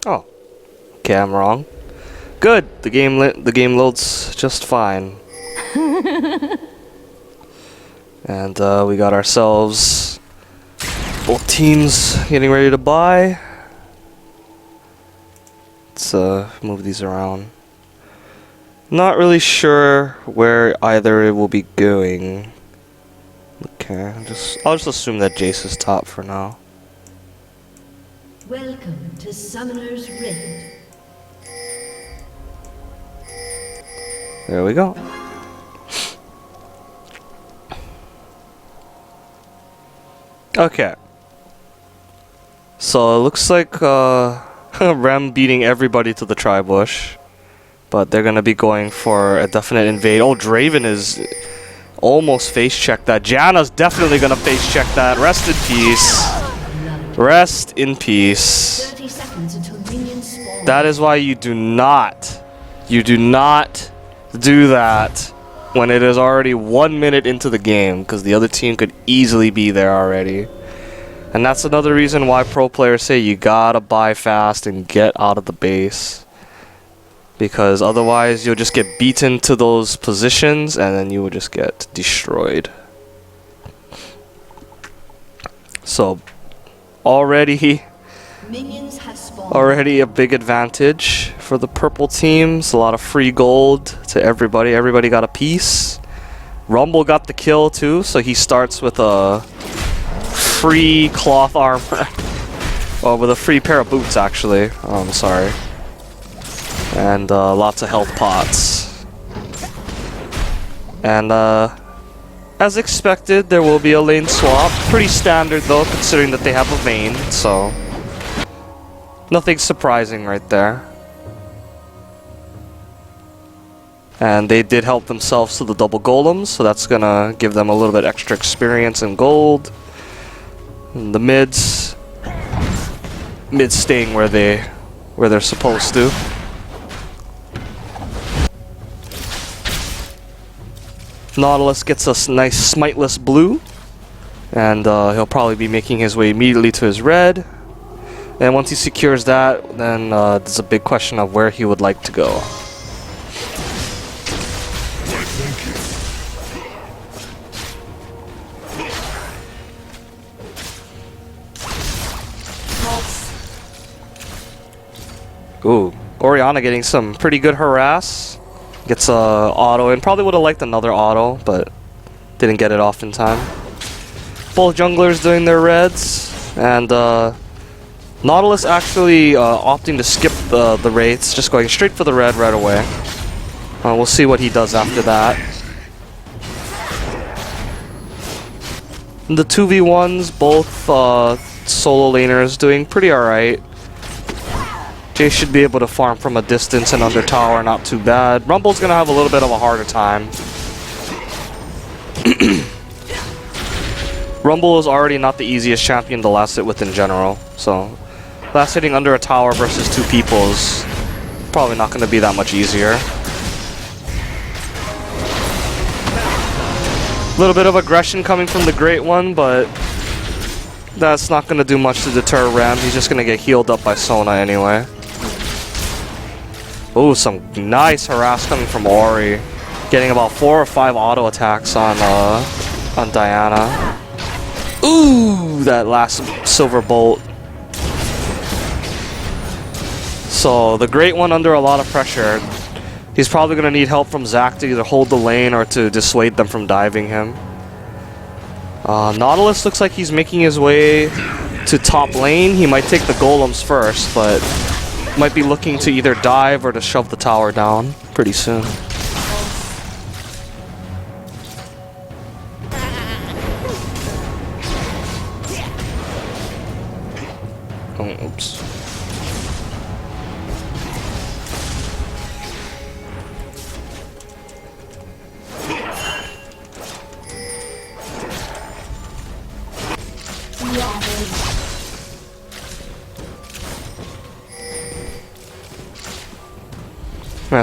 Oh, okay, I'm wrong. Good. The game loads just fine. And we got ourselves both teams getting ready to buy. Let's move these around. Not really sure where either it will be going. Okay, I'll just assume that Jace is top for now. Welcome to Summoner's Rift. There we go. Okay. So it looks like Rem beating everybody to the tri-bush. But they're gonna be going for a definite invade. Oh, Draven is almost face-checked that. Janna's definitely gonna face-check that. Rest in peace. Rest in peace. 30 seconds until minions spawn. That is why you do not do that when it is already 1 minute into the game, because the other team could easily be there already. And that's another reason why pro players say you gotta buy fast and get out of the base. Because otherwise you'll just get beaten to those positions and then you will just get destroyed. So already Minions have spawned. Already a big advantage for the purple teams. A lot of free gold to everybody. Everybody got a piece. Rumble got the kill too, so he starts with a free cloth armor. Well, with a free pair of boots actually. Sorry. And lots of health pots. And as expected, there will be a lane swap. Pretty standard though, considering that they have a Vayne, so nothing surprising right there. And they did help themselves to the double golems, so that's gonna give them a little bit extra experience and gold. And the mids staying where they're supposed to. Nautilus gets us nice smiteless blue, and he'll probably be making his way immediately to his red. And once he secures that, then there's a big question of where he would like to go. Ooh, Orianna getting some pretty good harass. Gets a auto, and probably would have liked another auto, but didn't get it off in time. Both junglers doing their reds, and Nautilus actually opting to skip the wraiths, just going straight for the red right away. We'll see what he does after that. The 2v1s, both solo laners doing pretty alright. Jay should be able to farm from a distance and under tower, not too bad. Rumble's gonna have a little bit of a harder time. Rumble is already not the easiest champion to last hit with in general, so last hitting under a tower versus two people is probably not gonna be that much easier. A little bit of aggression coming from the Great One, but that's not gonna do much to deter Ram. He's just gonna get healed up by Sona anyway. Ooh, some nice harass coming from Ori. Getting about 4 or 5 auto attacks on Diana. Ooh, that last silver bolt. So the Great One under a lot of pressure. He's probably going to need help from Zac to either hold the lane or to dissuade them from diving him. Nautilus looks like he's making his way to top lane. He might take the golems first, but might be looking to either dive or to shove the tower down pretty soon. Oh, oops.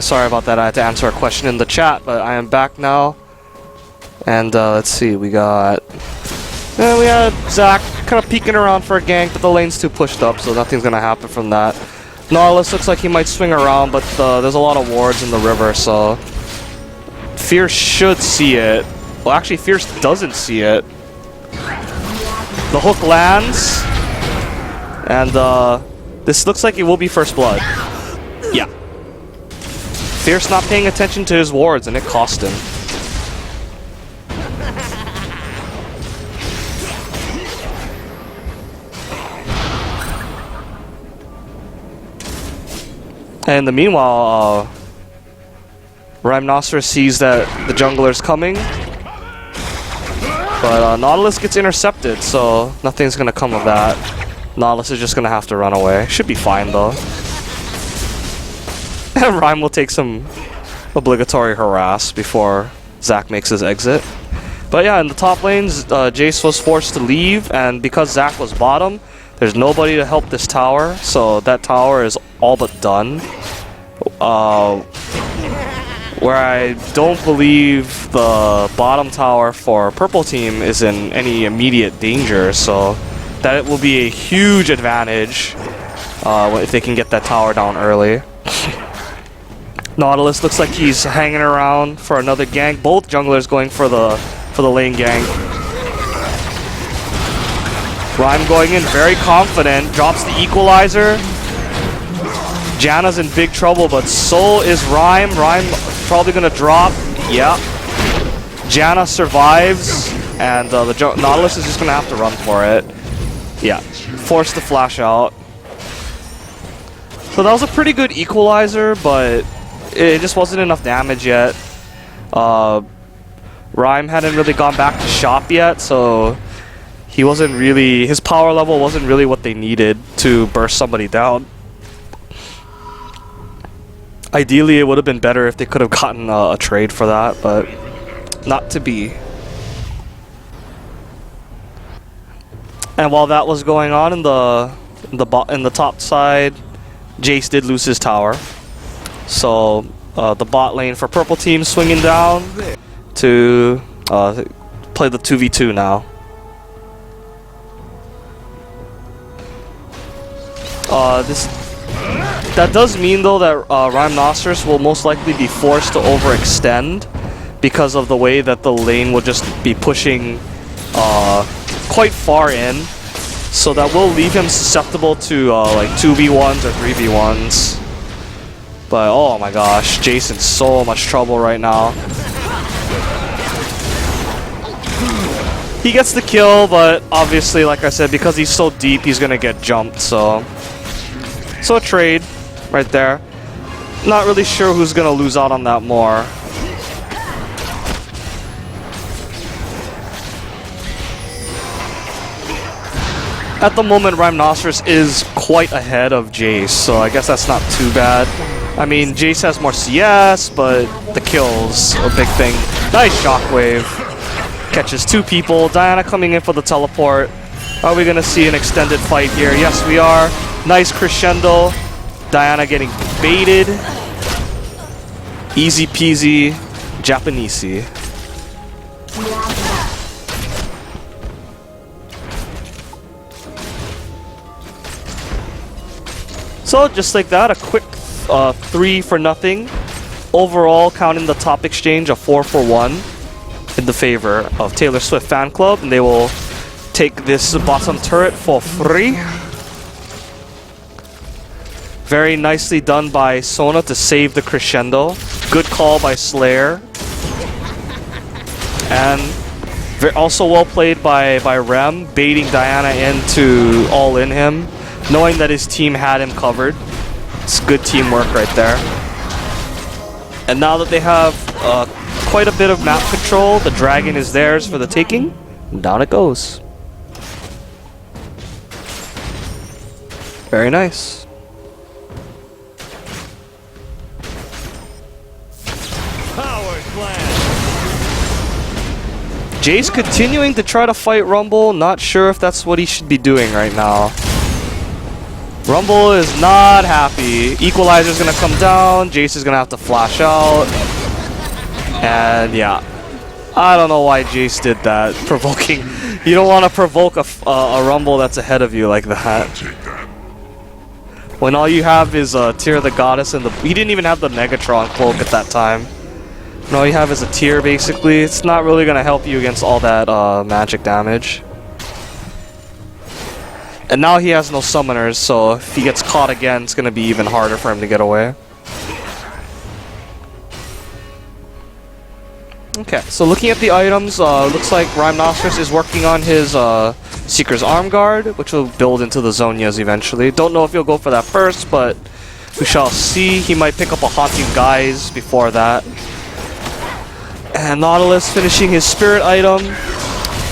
Sorry about that, I had to answer a question in the chat, but I am back now. And let's see, we had Zac kind of peeking around for a gank, but the lane's too pushed up, so nothing's gonna happen from that. Nautilus looks like he might swing around, but there's a lot of wards in the river, so Fierce should see it. Well, actually, Fierce doesn't see it. The hook lands, and this looks like it will be first blood. Yeah. Fierce not paying attention to his wards, and it cost him. And in the meanwhile, Rhymenoceros sees that the jungler's coming, but Nautilus gets intercepted, so nothing's gonna come of that. Nautilus is just gonna have to run away. Should be fine though. And Rhyme will take some obligatory harass before Zac makes his exit. But yeah, in the top lanes, Jace was forced to leave, and because Zac was bottom, there's nobody to help this tower, so that tower is all but done. Where I don't believe the bottom tower for purple team is in any immediate danger, so that will be a huge advantage if they can get that tower down early. Nautilus looks like he's hanging around for another gank. Both junglers going for the lane gank. Rhyme going in very confident, drops the equalizer. Janna's in big trouble, but so is Rhyme. Rhyme probably gonna drop. Yeah. Janna survives, and the Nautilus is just gonna have to run for it. Yeah. Forced to flash out. So that was a pretty good equalizer, but it just wasn't enough damage yet. Rhyme hadn't really gone back to shop yet, so he wasn't really, his power level wasn't really what they needed to burst somebody down. Ideally, it would have been better if they could have gotten a trade for that, but not to be. And while that was going on in the top side, Jace did lose his tower. So the bot lane for purple team swinging down to play the 2v2 now. That does mean though that Rhymenoceros will most likely be forced to overextend because of the way that the lane will just be pushing quite far in. So that will leave him susceptible to like 2v1s or 3v1s. But oh my gosh, Jason's so much trouble right now. He gets the kill, but obviously, like I said, because he's so deep, he's gonna get jumped, so a trade right there. Not really sure who's gonna lose out on that more. At the moment, Rhymenoceros is quite ahead of Jace, so I guess that's not too bad. I mean, Jace has more CS, but the kills a big thing. Nice shockwave. Catches two people. Diana coming in for the teleport. Are we gonna see an extended fight here? Yes, we are. Nice crescendo. Diana getting baited. Easy peasy. Japanesey. So just like that, a quick 3-0. Overall, counting the top exchange, a 4-1 in the favor of Taylor Swift Fan Club, and they will take this bottom turret for free. Very nicely done by Sona to save the crescendo. Good call by Slayer. And also well played by Rem, baiting Diana into all-in him, knowing that his team had him covered. It's good teamwork right there. And now that they have quite a bit of map control, the dragon is theirs for the taking. Down it goes. Very nice. Jace continuing to try to fight Rumble. Not sure if that's what he should be doing right now. Rumble is not happy. Equalizer's gonna come down. Jace is gonna have to flash out. And yeah. I don't know why Jace did that. Provoking. You don't want to provoke a Rumble that's ahead of you like that. When all you have is Tear of the Goddess and he didn't even have the Megatron cloak at that time. And all you have is a Tear basically. It's not really gonna help you against all that magic damage. And now he has no summoners, so if he gets caught again, it's gonna be even harder for him to get away. Okay, so looking at the items, looks like Rhymenoceros is working on his Seeker's Arm Guard, which will build into the Zonias eventually. Don't know if he'll go for that first, but we shall see. He might pick up a Haunting Guise before that. And Nautilus finishing his Spirit item.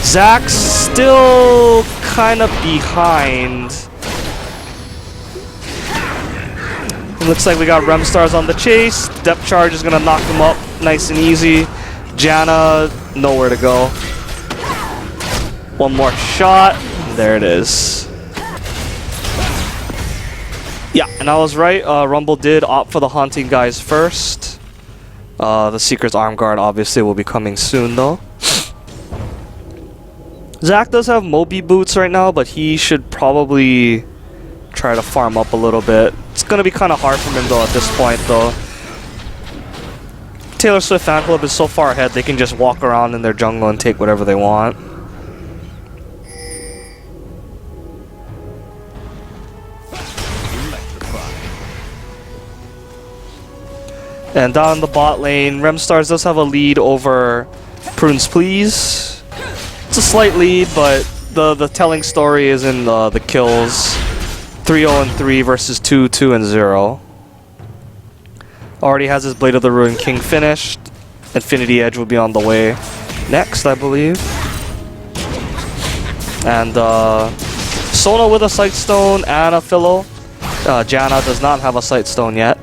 Zach's still kind of behind. It looks like we got Rem Stars on the chase. Depth Charge is going to knock him up nice and easy. Janna, nowhere to go. One more shot. There it is. Yeah, and I was right. Rumble did opt for the Haunting Guys first. The Seeker's Arm Guard obviously will be coming soon though. Zach does have Moby Boots right now, but he should probably try to farm up a little bit. It's going to be kind of hard for him though at this point though. Taylor Swift fan club is so far ahead they can just walk around in their jungle and take whatever they want. And down in the bot lane, Remstars does have a lead over Prunes Please. It's a slight lead, but the telling story is in the kills. 3-0-3 versus 2-2-0. Already has his Blade of the Ruined King finished. Infinity Edge will be on the way next, I believe. And Sona with a Sight Stone and a Philo. Janna does not have a Sight Stone yet.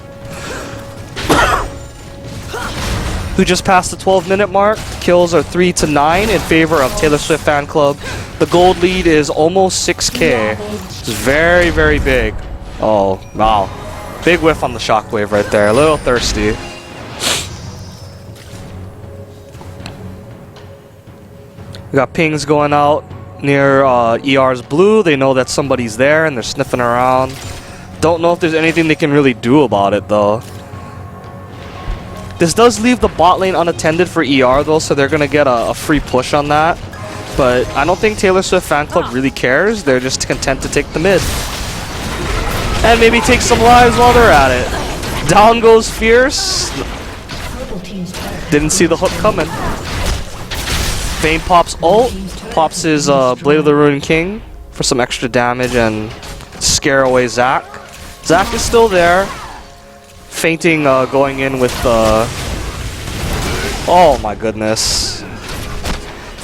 Who just passed the 12-minute mark. Kills are 3-9 in favor of Taylor Swift fan club. The gold lead is almost 6k. It's very, very big. Oh, wow. Big whiff on the shockwave right there. A little thirsty. We got pings going out near ER's blue. They know that somebody's there and they're sniffing around. Don't know if there's anything they can really do about it though. This does leave the bot lane unattended for ER though, so they're gonna get a free push on that. But I don't think Taylor Swift fan club really cares. They're just content to take the mid. And maybe take some lives while they're at it. Down goes Fierce. Didn't see the hook coming. Vayne pops ult. Pops his Blade of the Ruined King for some extra damage and scare away Zach. Zach is still there. Fainting, going in with the... Oh my goodness.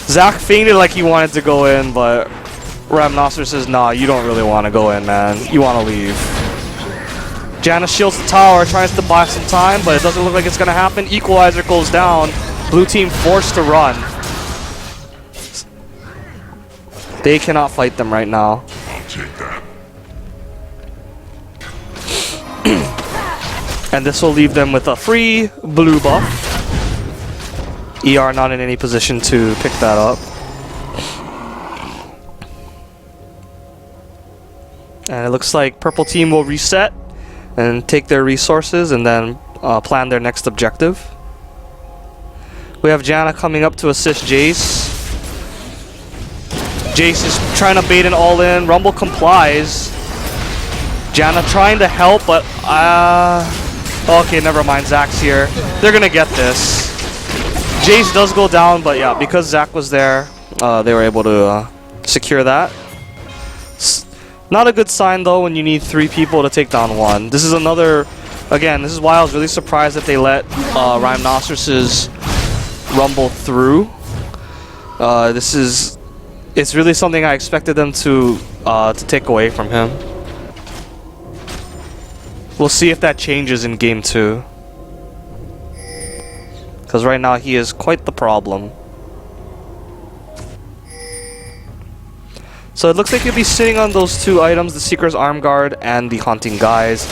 Zach fainted like he wanted to go in, but Rhymenoceros says, nah, you don't really want to go in, man. You want to leave. Janna shields the tower, tries to buy some time, but it doesn't look like it's going to happen. Equalizer goes down. Blue team forced to run. They cannot fight them right now. I'll take that. And this will leave them with a free blue buff. ER not in any position to pick that up. And it looks like purple team will reset and take their resources and then plan their next objective. We have Janna coming up to assist Jace. Jace is trying to bait an all-in. Rumble complies. Janna trying to help, but okay, never mind. Zach's here. They're gonna get this. Jace does go down, but yeah, because Zach was there, they were able to secure that. Not a good sign though when you need 3 people to take down 1. This is another, again, this is why I was really surprised that they let Rhymenoceros' Rumble through. It's really something I expected them to take away from him. We'll see if that changes in game 2. Because right now he is quite the problem. So it looks like he'll be sitting on those 2 items, the Seeker's Arm Guard and the Haunting Guise.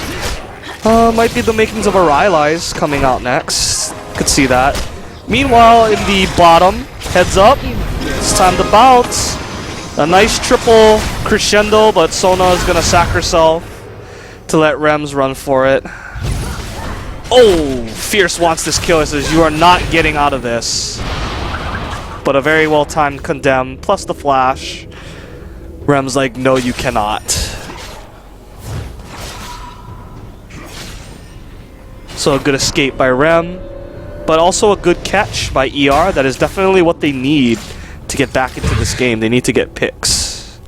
Might be the makings of a Rylai's coming out next. Could see that. Meanwhile, in the bottom, heads up. It's time to bounce. A nice triple crescendo, but Sona is going to sack herself. to let Rems run for it. Oh, Fierce wants this kill. He says, you are not getting out of this. But a very well-timed condemn, plus the flash. Rem's like, no, you cannot. So a good escape by Rem, but also a good catch by ER. That is definitely what they need to get back into this game. They need to get picks.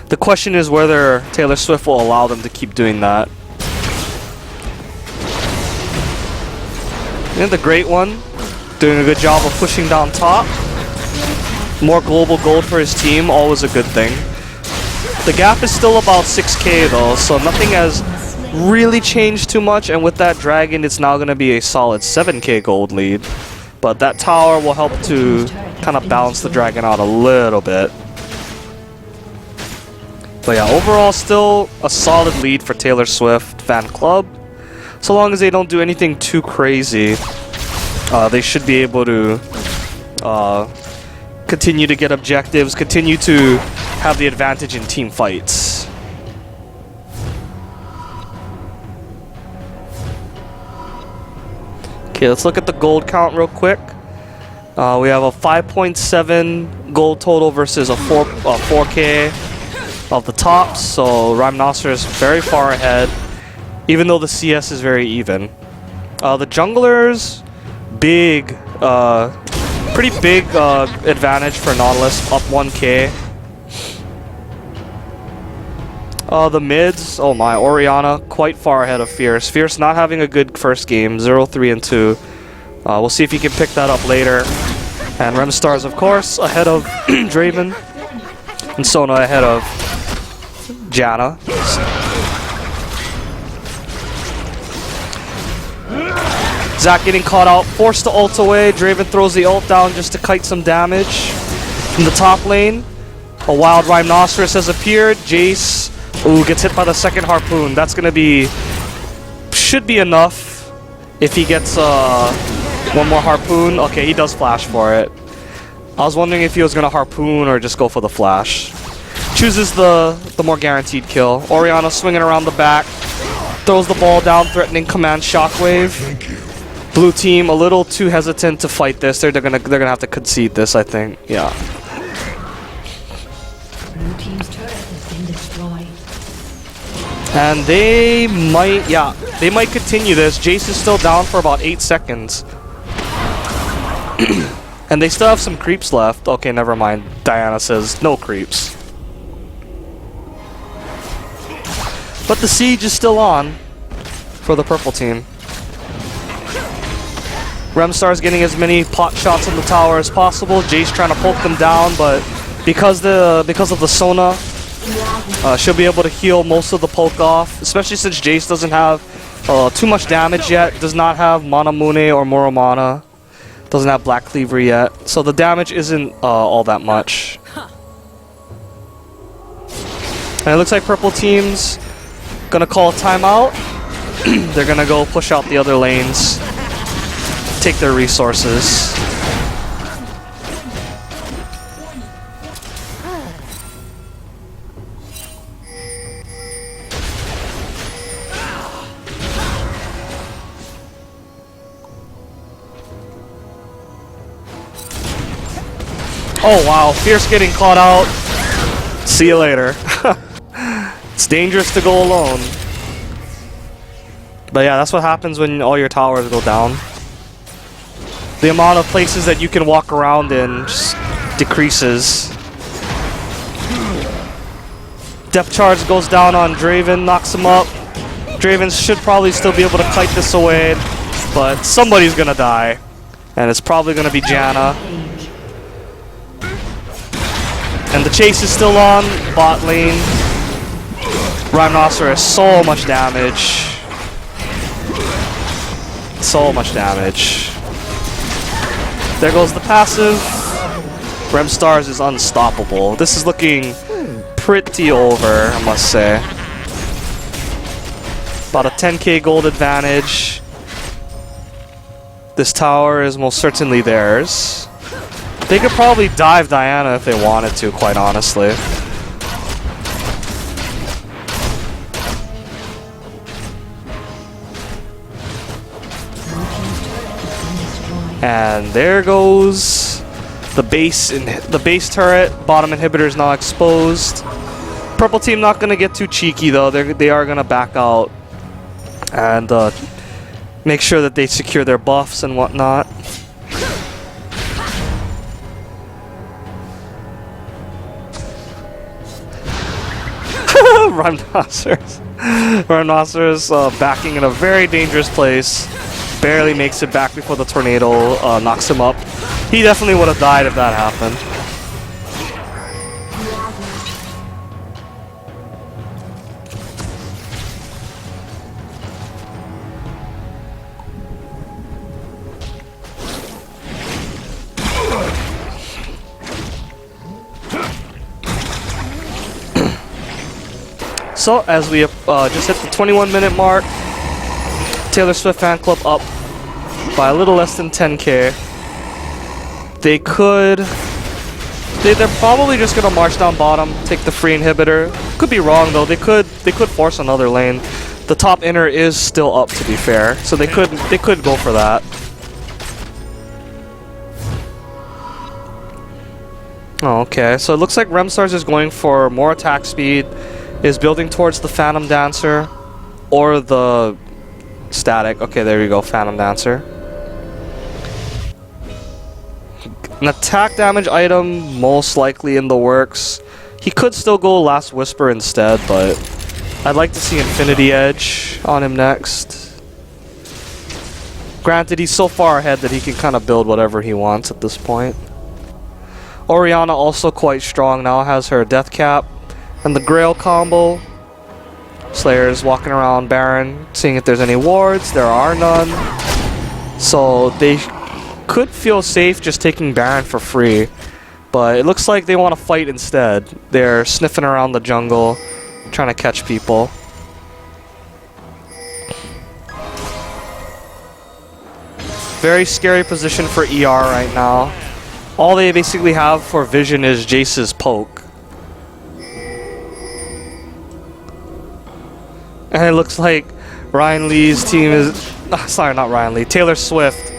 The question is whether Taylor Swift will allow them to keep doing that. And the Great One doing a good job of pushing down top. More global gold for his team, always a good thing. The gap is still about 6k though, so nothing has really changed too much, and with that dragon it's now going to be a solid 7k gold lead. But that tower will help to kind of balance the dragon out a little bit. But yeah, overall still a solid lead for Taylor Swift fan club. So long as they don't do anything too crazy, they should be able to continue to get objectives, continue to have the advantage in team fights. Okay, let's look at the gold count real quick. We have a 5.7 gold total versus a 4k of the tops, so Rhymenoceros is very far ahead, even though the CS is very even. The junglers, pretty big advantage for Nautilus, up 1k. The mids, oh my, Orianna quite far ahead of Fierce. Fierce not having a good first game, 0-3 and 2. We'll see if he can pick that up later. And Remstars, of course, ahead of Draven. And Sona ahead of Janna. Zac getting caught out, forced to ult away. Draven throws the ult down just to kite some damage from the top lane. A wild Rhymenoceros has appeared. Jace, ooh, gets hit by the second harpoon. That's gonna be, should be enough if he gets one more harpoon. Okay, he does flash for it. I was wondering if he was gonna harpoon or just go for the flash. Chooses the more guaranteed kill. Orianna swinging around the back, throws the ball down, threatening command shockwave. Blue team a little too hesitant to fight this. They're gonna have to concede this, I think. Yeah. Blue team's turret has been destroyed. And they might, yeah, they might continue this. Jace is still down for about 8 seconds. And they still have some creeps left. Okay, never mind. Diana says no creeps. But the siege is still on for the purple team. Remstar's getting as many pot shots on the tower as possible. Jace trying to poke them down, but because of the Sona, she'll be able to heal most of the poke off, especially since Jace doesn't have too much damage yet, does not have Mana Mune or Moro Mana, doesn't have Black Cleaver yet, so the damage isn't all that much. And it looks like purple team's gonna call a timeout. They're gonna go push out the other lanes, take their resources. Oh wow, Fierce getting caught out. See you later. It's dangerous to go alone. But yeah, that's what happens when all your towers go down. The amount of places that you can walk around in just decreases. Depth charge goes down on Draven, knocks him up. Draven should probably still be able to kite this away, but somebody's gonna die. And it's probably gonna be Janna. And the chase is still on, bot lane. Rhymenoceros, so much damage. So much damage. There goes the passive. Remstars is unstoppable. This is looking pretty over, I must say. About a 10k gold advantage. This tower is most certainly theirs. They could probably dive Diana if they wanted to, quite honestly. And there goes the base turret. Bottom inhibitor is now exposed. Purple team not gonna get too cheeky though. They are gonna back out and make sure that they secure their buffs and whatnot. Rhinoceros backing in a very dangerous place. Barely makes it back before the tornado knocks him up. He definitely would have died if that happened. So, as we just hit the 21-minute mark, Taylor Swift fan club up by a little less than 10k. They're probably just gonna march down bottom, take the free inhibitor. Could be wrong though. They could force another lane. The top inner is still up, to be fair, so they could go for that. Oh, okay, so it looks like Remstars is going for more attack speed, is building towards the Phantom Dancer or the Static. Okay, there you go, Phantom Dancer. An attack damage item most likely in the works. He could still go Last Whisper instead, but I'd like to see Infinity Edge on him next. Granted, he's so far ahead that he can kind of build whatever he wants at this point. Orianna also quite strong now, has her Death Cap and the Grail combo. Slayer's walking around Baron, seeing if there's any wards. There are none. So they could feel safe just taking Baron for free. But it looks like they want to fight instead. They're sniffing around the jungle, trying to catch people. Very scary position for ER right now. All they basically have for vision is Jace's poke. And it looks like Ryan Lee's team is... sorry, not Ryan Lee. Taylor Swift,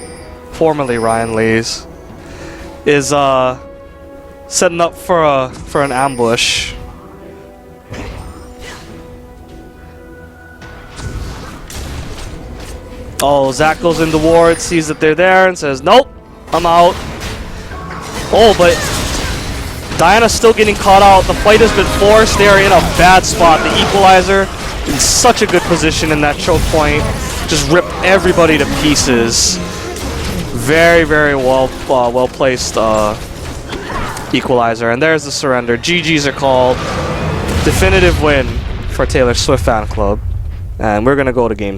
formerly Ryan Lee's, is setting up for an ambush. Oh, Zach goes into ward, sees that they're there, and says, "Nope, I'm out." Oh, but Diana's still getting caught out. The fight has been forced. They are in a bad spot. The Equalizer in such a good position in that choke point. Just ripped everybody to pieces. Very, very well placed Equalizer. And there's the surrender. GGs are called. Definitive win for Taylor Swift fan club. And we're going to go to game 2.